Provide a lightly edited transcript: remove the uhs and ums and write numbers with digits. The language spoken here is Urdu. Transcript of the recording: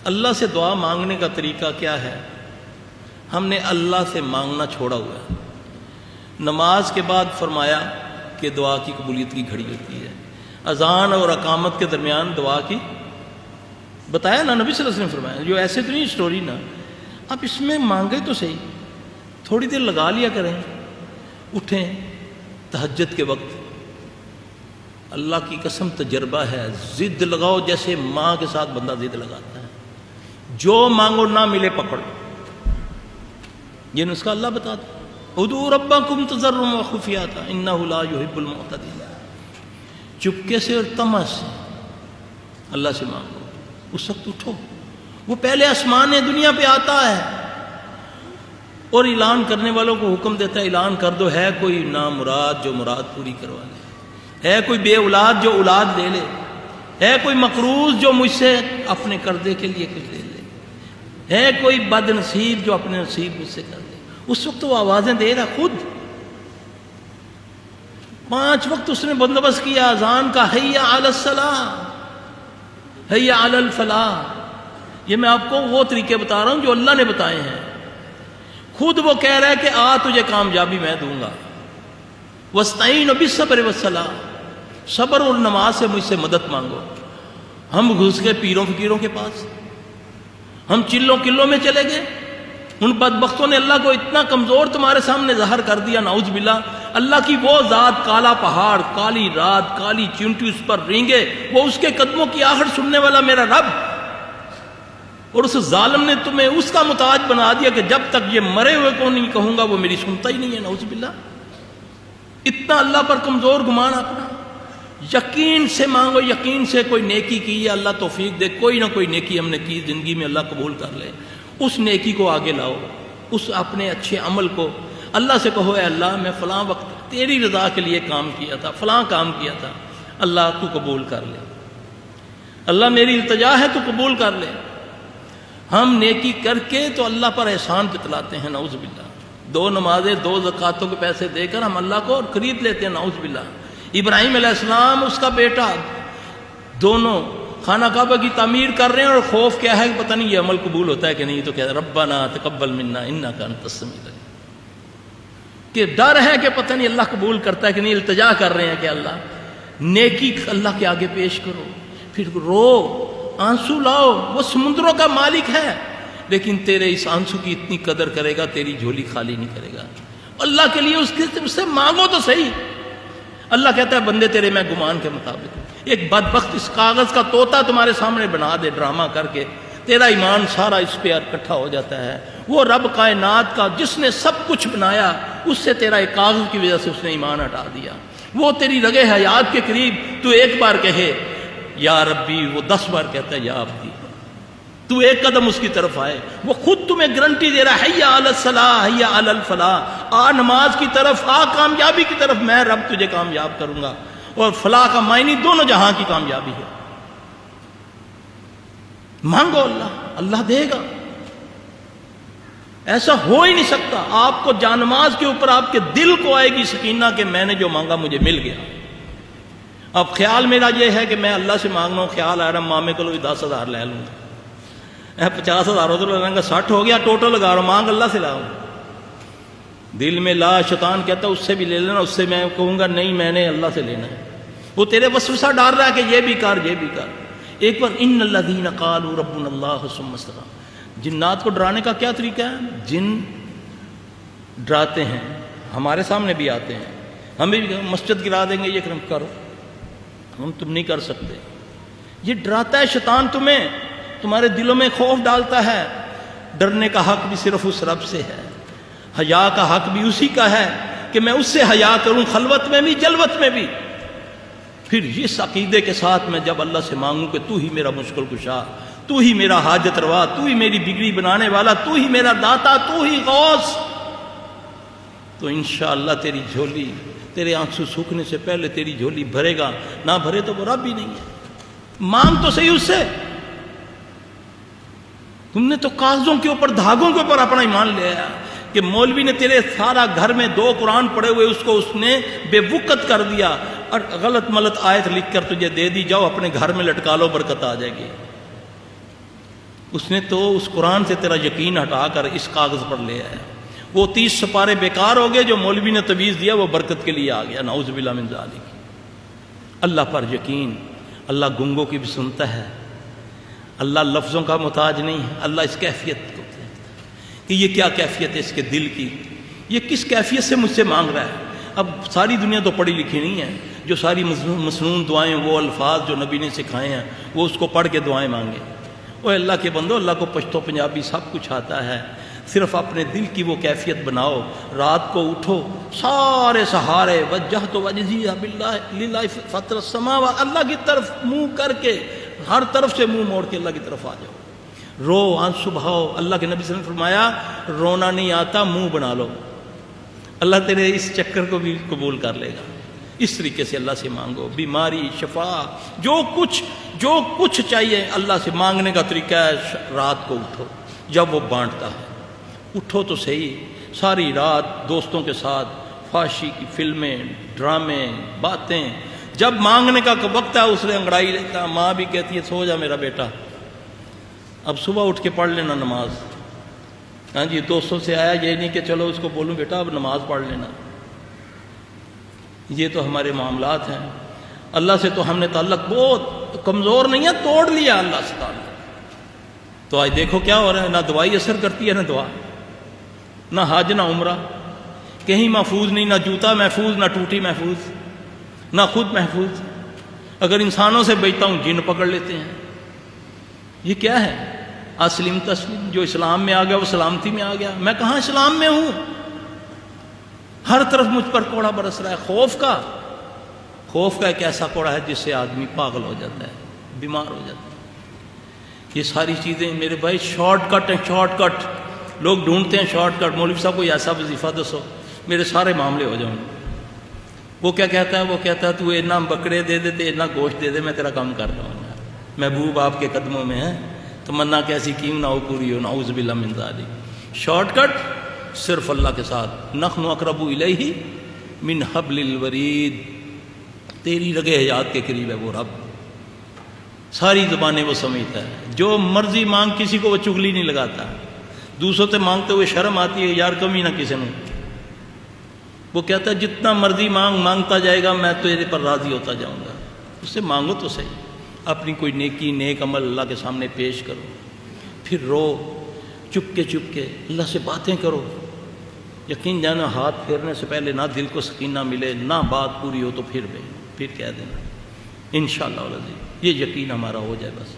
اللہ سے دعا مانگنے کا طریقہ کیا ہے؟ ہم نے اللہ سے مانگنا چھوڑا ہوا ہے۔ نماز کے بعد فرمایا کہ دعا کی قبولیت کی گھڑی ہوتی ہے، اذان اور اقامت کے درمیان دعا کی بتایا نا نبی صلی اللہ علیہ وسلم فرمایا۔ جو ایسے تو نہیں سٹوری نا، آپ اس میں مانگے تو صحیح، تھوڑی دیر لگا لیا کریں، اٹھیں تہجد کے وقت۔ اللہ کی قسم تجربہ ہے، ضد لگاؤ جیسے ماں کے ساتھ بندہ ضد لگاتا ہے، جو مانگو نہ ملے پکڑ، یہ نسخہ اللہ بتاتا ہے۔ ادعوا ربکم تضرعا وخفیۃ انہ لا یحب المعتدین۔ چپکے سے اور طمع سے اللہ سے مانگو، اس وقت اٹھو، وہ پہلے آسمان دنیا پہ آتا ہے اور اعلان کرنے والوں کو حکم دیتا ہے اعلان کر دو، ہے کوئی نامراد جو مراد پوری کروا لے، ہے کوئی بے اولاد جو اولاد لے لے، ہے کوئی مقروض جو مجھ سے اپنے قرضے کے لیے کچھ لے لے، ہے کوئی بد نصیب جو اپنے نصیب مجھ سے کر لے۔ اس وقت وہ آوازیں دے رہا خود، 5 وقت اس نے بندوبست کیا اذان کا، حی علی الصلاۃ حی علی الفلاح۔ یہ میں آپ کو وہ طریقے بتا رہا ہوں جو اللہ نے بتائے ہیں، خود وہ کہہ رہا ہے کہ آ تجھے کامیابی میں دوں گا، واستعینوا بالصبر والصلاۃ، صبر اور نماز سے مجھ سے مدد مانگو۔ ہم گھس گئے پیروں فقیروں کے پاس، ہم چلوں کلوں میں چلے گئے، ان بدبختوں نے اللہ کو اتنا کمزور تمہارے سامنے ظاہر کر دیا، نعوذ باللہ۔ اللہ کی وہ ذات، کالا پہاڑ، کالی رات، کالی چونٹی اس پر رینگے، وہ اس کے قدموں کی آہٹ سننے والا میرا رب، اور اس ظالم نے تمہیں اس کا محتاج بنا دیا کہ جب تک یہ مرے ہوئے کو نہیں کہوں گا وہ میری سنتا ہی نہیں ہے، نعوذ باللہ۔ اتنا اللہ پر کمزور گمان اپنا۔ یقین سے مانگو، یقین سے کوئی نیکی کی ہے اللہ توفیق دے، کوئی نہ کوئی نیکی ہم نے کی زندگی میں، اللہ قبول کر لے، اس نیکی کو آگے لاؤ، اس اپنے اچھے عمل کو اللہ سے کہو، اے اللہ میں فلاں وقت تیری رضا کے لیے کام کیا تھا، فلاں کام کیا تھا، اللہ تو قبول کر لے، اللہ میری التجا ہے تو قبول کر لے۔ ہم نیکی کر کے تو اللہ پر احسان جتلاتے ہیں، نعوذ باللہ۔ 2 نمازیں 2 زکاتوں کے پیسے دے کر ہم اللہ کو خرید لیتے ہیں، نعوذ باللہ۔ ابراہیم علیہ السلام، اس کا بیٹا، دونوں خانہ کعبہ کی تعمیر کر رہے ہیں، اور خوف کیا ہے کہ پتہ نہیں یہ عمل قبول ہوتا ہے کہ نہیں، تو کہتے ہیں ربنا تقبل منا انک انت السمیع العلیم، کہ ڈر ہے کہ پتہ نہیں اللہ قبول کرتا ہے کہ نہیں۔ التجا کر رہے ہیں کہ اللہ نیکی اللہ کے آگے پیش کرو، پھر رو، آنسو لاؤ، وہ سمندروں کا مالک ہے، لیکن تیرے اس آنسو کی اتنی قدر کرے گا، تیری جھولی خالی نہیں کرے گا۔ اللہ کے لیے اس سے مانگو تو صحیح۔ اللہ کہتا ہے بندے تیرے میں گمان کے مطابق، ایک بدبخت اس کاغذ کا طوطا تمہارے سامنے بنا دے ڈرامہ کر کے، تیرا ایمان سارا اس پہ اکٹھا ہو جاتا ہے۔ وہ رب کائنات کا جس نے سب کچھ بنایا، اس سے تیرا ایک کاغذ کی وجہ سے اس نے ایمان ہٹا دیا۔ وہ تیری رگے حیات کے قریب تو ایک بار کہے یا ربی، وہ 10 بار کہتا ہے یا عبدی، تو ایک قدم اس کی طرف آئے، وہ خود تمہیں گارنٹی دے رہا ہے، حی علی الصلاۃ حی علی الفلاح، آ نماز کی طرف، آ کامیابی کی طرف، میں رب تجھے کامیاب کروں گا۔ اور فلاح کا معنی دونوں جہاں کی کامیابی ہے۔ مانگو اللہ دے گا، ایسا ہو ہی نہیں سکتا۔ آپ کو جانماز کے اوپر آپ کے دل کو آئے گی سکینہ کہ میں نے جو مانگا مجھے مل گیا۔ اب خیال میرا یہ ہے کہ میں اللہ سے مانگ رہا ہوں، خیال آ رہا مامے کو 10,000 لے لوں گا، 50,000 ادھر لگاؤں گا، 60 ہو گیا ٹوٹل لگا رہا ہوں، مانگ اللہ سے لاؤں۔ دل میں لا شیطان کہتا ہے اس سے بھی لے لینا، اس سے میں کہوں گا نہیں میں نے اللہ سے لینا ہے۔ وہ تیرے وسوسہ ڈال رہا ہے کہ یہ بھی کر یہ بھی کر۔ ایک بار ان الذین قالوا ربنا اللہ ثم استقاموا۔ جنات کو ڈرانے کا کیا طریقہ ہے؟ جن ڈراتے ہیں، ہمارے سامنے بھی آتے ہیں، ہمیں بھی مسجد گرا دیں گے، یہ کرو، ہم تم نہیں کر سکتے۔ یہ ڈراتا ہے شیطان تمہیں، تمہارے دلوں میں خوف ڈالتا ہے۔ ڈرنے کا حق بھی صرف اس رب سے ہے، حیا کا حق بھی اسی کا ہے کہ میں اس سے حیا کروں، خلوت میں بھی جلوت میں بھی۔ پھر اس عقیدے کے ساتھ میں جب اللہ سے مانگوں کہ تو ہی میرا مشکل کشا، تو ہی میرا حاجت روا، تو ہی میری بگڑی بنانے والا، تو ہی میرا داتا، تو ہی غوث، تو انشاءاللہ تیری جھولی، تیرے آنسو سوکھنے سے پہلے تیری جھولی بھرے گا، نہ بھرے تو وہ رب ہی نہیں ہے۔ مانگ تو صحیح اس سے۔ تم نے تو کاغذوں کے اوپر، دھاگوں کے اوپر اپنا ایمان لے آیا کہ مولوی نے تیرے سارا گھر میں 2 قرآن پڑھے ہوئے، اس کو اس نے بے وقت کر دیا اور غلط ملت آیت لکھ کر تجھے دے دی، جاؤ اپنے گھر میں لٹکا لو، برکت آ جائے گی۔ اس نے تو اس قرآن سے تیرا یقین ہٹا کر اس کاغذ پر لے آیا. وہ 30 سپارے بیکار ہو گئے جو مولوی نے تویز دیا، وہ برکت کے لیے آ گیا. نعوذ باللہ من ذالک. اللہ پر یقین. اللہ گنگوں کی بھی سنتا ہے. اللہ لفظوں کا محتاج نہیں ہے. اللہ اس کیفیت کو کہ یہ کیا کیفیت ہے اس کے دل کی، یہ کس کیفیت سے مجھ سے مانگ رہا ہے. اب ساری دنیا تو پڑھی لکھی نہیں ہے. جو ساری مسنون دعائیں، وہ الفاظ جو نبی نے سکھائے ہیں، وہ اس کو پڑھ کے دعائیں مانگے. وہ اللہ کے بندو، اللہ کو پشتو پنجابی سب کچھ آتا ہے. صرف اپنے دل کی وہ کیفیت بناؤ. رات کو اٹھو، سارے سہارے وجہت وجہی باللہ للہ فطر السماوات، اللہ کی طرف منہ کر کے، ہر طرف سے منہ موڑ کے اللہ کی طرف آ جاؤ. رو، آنسو بہاؤ. اللہ کے نبی صلی اللہ علیہ وسلم نے فرمایا رونا نہیں آتا، منہ بنا لو. اللہ تیرے اس چکر کو بھی قبول کر لے گا. اس طریقے سے اللہ سے مانگو. بیماری، شفا، جو کچھ چاہیے اللہ سے مانگنے کا طریقہ ہے. رات کو اٹھو جب وہ بانٹتا ہے، اٹھو تو صحیح. ساری رات دوستوں کے ساتھ فحاشی کی فلمیں، ڈرامے، باتیں. جب مانگنے کا وقت ہے اس نے انگڑائی لیتا. ماں بھی کہتی ہے سو جا میرا بیٹا، اب صبح اٹھ کے پڑھ لینا نماز. ہاں جی، دوستوں سے آیا، یہ نہیں کہ چلو اس کو بولوں بیٹا اب نماز پڑھ لینا. یہ تو ہمارے معاملات ہیں. اللہ سے تو ہم نے تعلق بہت کمزور نہیں ہے، توڑ لیا اللہ سے تعلق. تو آج دیکھو کیا ہو رہا ہے. نہ دوائی اثر کرتی ہے، نہ دعا، نہ حج، نہ عمرہ. کہیں محفوظ نہیں، نہ جوتا محفوظ، نہ ٹوٹی محفوظ، نہ خود محفوظ. اگر انسانوں سے بیچتا ہوں جن پکڑ لیتے ہیں. یہ کیا ہے؟ اسلم تسلیم. جو اسلام میں آ گیا وہ سلامتی میں آ گیا. میں کہاں اسلام میں ہوں؟ ہر طرف مجھ پر کوڑا برس رہا ہے. خوف کا ایک ایسا کوڑا ہے جس سے آدمی پاگل ہو جاتا ہے، بیمار ہو جاتا ہے. یہ ساری چیزیں میرے بھائی شارٹ کٹ ہیں. شارٹ کٹ لوگ ڈھونڈتے ہیں. Shortcut. مولوی صاحب کوئی ایسا وظیفہ دسو میرے سارے معاملے ہو جائیں. وہ کیا کہتا ہے؟ وہ کہتا ہے تو اتنا بکرے دے دے، اتنا گوشت دے دے، میں تیرا کام کر رہا ہوں. محبوب آپ کے قدموں میں ہے، تمنا کیسی کیوں نہ ہو پوری ہو. نعوذ باللہ من ذالک. شارٹ کٹ صرف اللہ کے ساتھ. نحن اقرب الیہ من حبل الورید. تیری رگے حیات کے قریب ہے وہ رب. ساری زبانیں وہ سمجھتا ہے. جو مرضی مانگ، کسی کو وہ چغلی نہیں لگاتا. دوسروں سے مانگتے ہوئے شرم آتی ہے، یار کمی نہ کسی نے. وہ کہتا ہے جتنا مرضی مانگتا جائے گا میں تیرے پر راضی ہوتا جاؤں گا. اس سے مانگو تو صحیح. اپنی کوئی نیکی، نیک عمل اللہ کے سامنے پیش کرو. پھر رو، چپ کے اللہ سے باتیں کرو. یقین جانا ہاتھ پھیرنے سے پہلے نہ دل کو سکینہ ملے، نہ بات پوری ہو تو پھر کہہ دینا انشاءاللہ العزیز. یہ یقین ہمارا ہو جائے بس.